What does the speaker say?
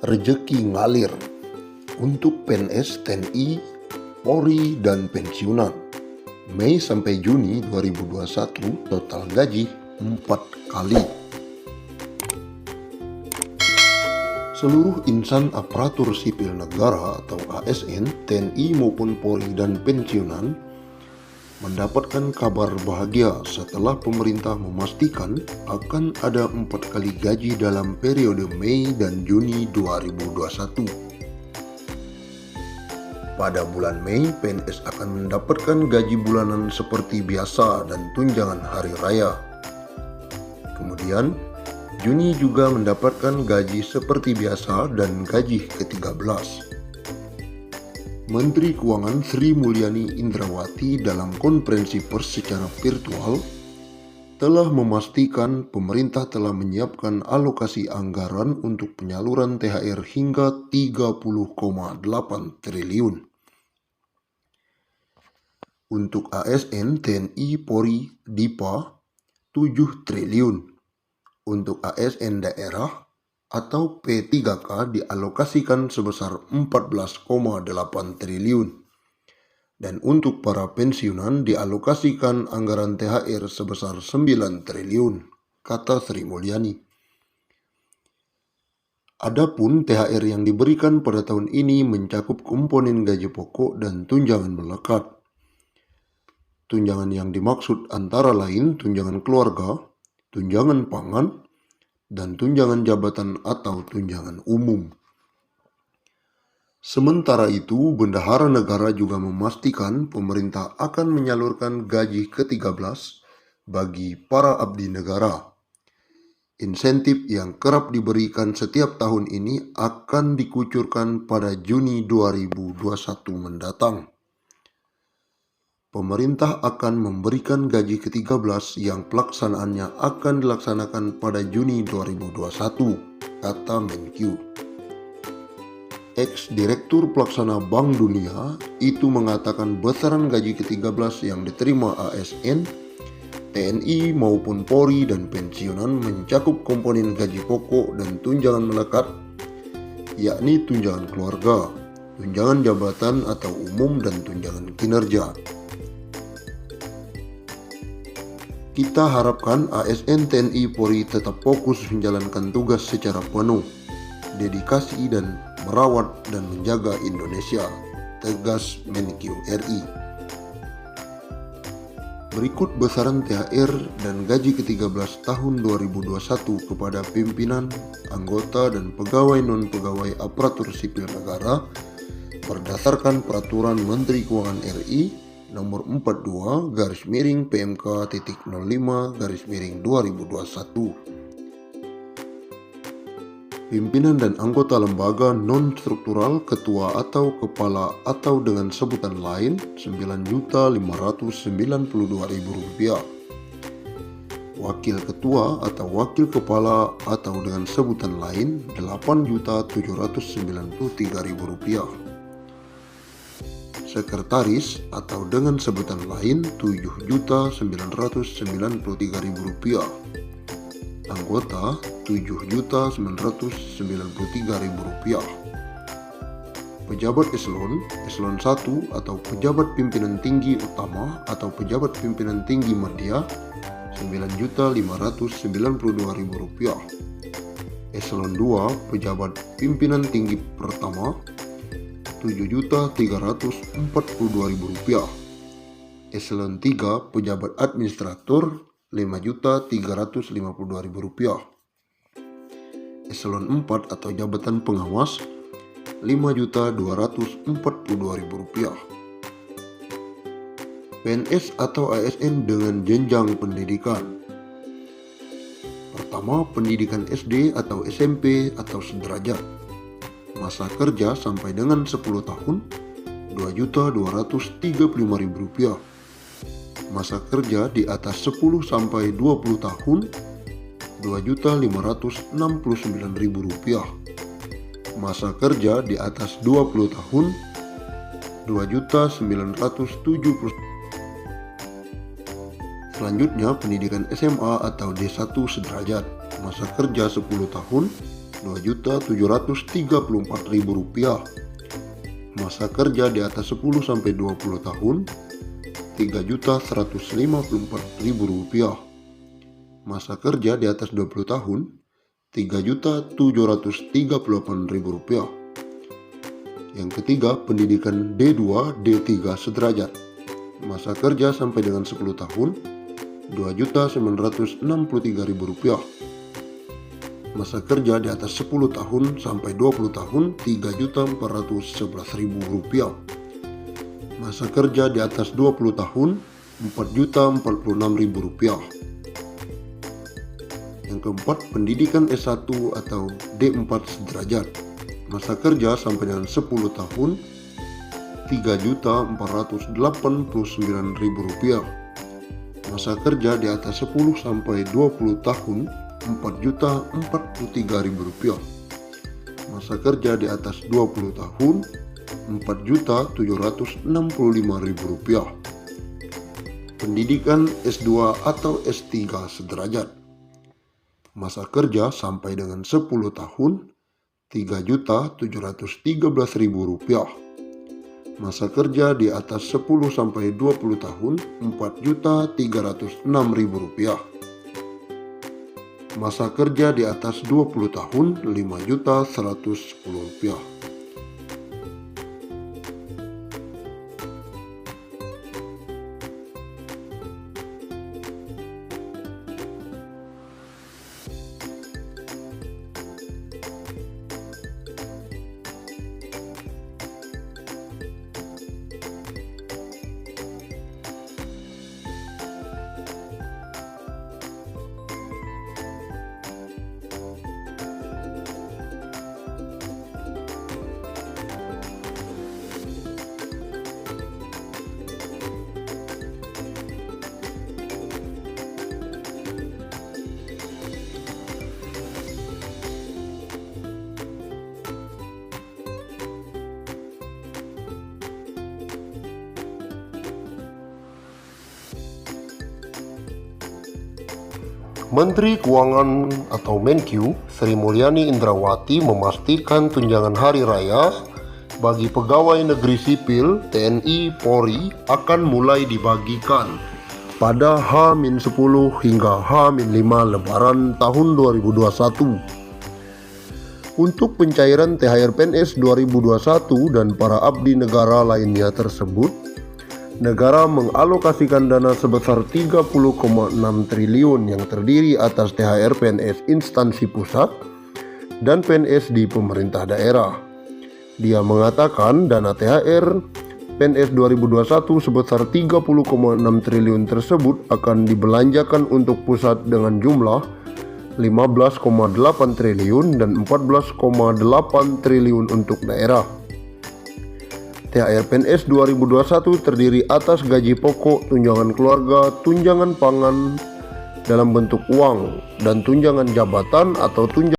Rezeki ngalir untuk PNS, TNI, Polri, dan pensiunan. Mei sampai Juni 2021 total gaji 4 kali. Seluruh insan aparatur sipil negara atau ASN, TNI maupun Polri dan pensiunan mendapatkan kabar bahagia setelah pemerintah memastikan akan ada 4 kali gaji dalam periode Mei dan Juni 2021. Pada bulan Mei, PNS akan mendapatkan gaji bulanan seperti biasa dan tunjangan hari raya. Kemudian, Juni juga mendapatkan gaji seperti biasa dan gaji ke-13. Menteri Keuangan Sri Mulyani Indrawati dalam konferensi pers secara virtual telah memastikan pemerintah telah menyiapkan alokasi anggaran untuk penyaluran THR hingga 30,8 triliun. Untuk ASN, TNI, Polri, DIPA 7 triliun. Untuk ASN daerah atau P3K dialokasikan sebesar 14,8 triliun. Dan untuk para pensiunan dialokasikan anggaran THR sebesar 9 triliun, kata Sri Mulyani. Adapun THR yang diberikan pada tahun ini mencakup komponen gaji pokok dan tunjangan melekat. Tunjangan yang dimaksud antara lain tunjangan keluarga, tunjangan pangan, dan tunjangan jabatan atau tunjangan umum. Sementara itu, Bendahara Negara juga memastikan pemerintah akan menyalurkan gaji ke-13 bagi para abdi negara. Insentif yang kerap diberikan setiap tahun ini akan dikucurkan pada Juni 2021 mendatang. Pemerintah akan memberikan gaji ke-13 yang pelaksanaannya akan dilaksanakan pada Juni 2021, kata Menkyu. Ex-Direktur Pelaksana Bank Dunia itu mengatakan besaran gaji ke-13 yang diterima ASN, TNI maupun Polri dan pensiunan mencakup komponen gaji pokok dan tunjangan melekat, yakni tunjangan keluarga, tunjangan jabatan atau umum, dan tunjangan kinerja. Kita harapkan ASN, TNI, Polri tetap fokus menjalankan tugas secara penuh, dedikasi dan merawat dan menjaga Indonesia, tegas Menkyu RI. Berikut besaran THR dan gaji ke-13 tahun 2021 kepada pimpinan, anggota, dan pegawai non-pegawai aparatur sipil negara berdasarkan Peraturan Menteri Keuangan RI Nomor 42/PMK.05/2021. Pimpinan dan anggota lembaga non-struktural, ketua atau kepala atau dengan sebutan lain Rp9.592.000. Wakil ketua atau wakil kepala atau dengan sebutan lain Rp8.793.000. Sekretaris atau dengan sebutan lain Rp7.993.000. Anggota Rp7.993.000. Pejabat eselon 1 atau pejabat pimpinan tinggi utama atau pejabat pimpinan tinggi media Rp9.592.000. Eselon 2 pejabat pimpinan tinggi pertama Rp7.342.000. Eselon 3 pejabat administrator Rp5.352.000. Eselon 4 atau jabatan pengawas Rp5.242.000. PNS atau ASN dengan jenjang pendidikan. Pertama, pendidikan SD atau SMP atau sederajat. Masa kerja sampai dengan 10 tahun Rp2.235.000. Masa kerja di atas 10 sampai 20 tahun Rp2.569.000. Masa kerja di atas 20 tahun Rp2.970. Selanjutnya pendidikan SMA atau D1 sederajat. Masa kerja 10 tahun Rp2.734.000. Masa kerja di atas 10-20 tahun Rp3.154.000. Masa kerja di atas 20 tahun Rp3.738.000. Yang ketiga, pendidikan D2, D3 sederajat. Masa kerja sampai dengan 10 tahun Rp2.963.000. Masa kerja di atas 10 tahun sampai 20 tahun Rp3.411.000. Masa kerja di atas 20 tahun Rp4.046.000. Yang keempat, pendidikan S1 atau D4 sederajat. Masa kerja sampai dengan 10 tahun Rp3.489.000. Masa kerja di atas 10 sampai 20 tahun Rp4.043.000. Masa kerja di atas 20 tahun Rp4.765.000. Pendidikan S2 atau S3 sederajat. Masa kerja sampai dengan 10 tahun Rp3.713.000. Masa kerja di atas 10 sampai 20 tahun Rp4.306.000. Masa kerja di atas 20 tahun Rp5.110.000. Menteri Keuangan atau Menkyu Sri Mulyani Indrawati memastikan tunjangan hari raya bagi pegawai negeri sipil TNI Polri akan mulai dibagikan pada H-10 hingga H-5 Lebaran tahun 2021. Untuk pencairan THR PNS 2021 dan para abdi negara lainnya tersebut, negara mengalokasikan dana sebesar 30,6 triliun yang terdiri atas THR PNS instansi pusat dan PNS di pemerintah daerah. Dia mengatakan dana THR PNS 2021 sebesar 30,6 triliun tersebut akan dibelanjakan untuk pusat dengan jumlah 15,8 triliun dan 14,8 triliun untuk daerah. THR PNS 2021 terdiri atas gaji pokok, tunjangan keluarga, tunjangan pangan dalam bentuk uang, dan tunjangan jabatan atau tunjangan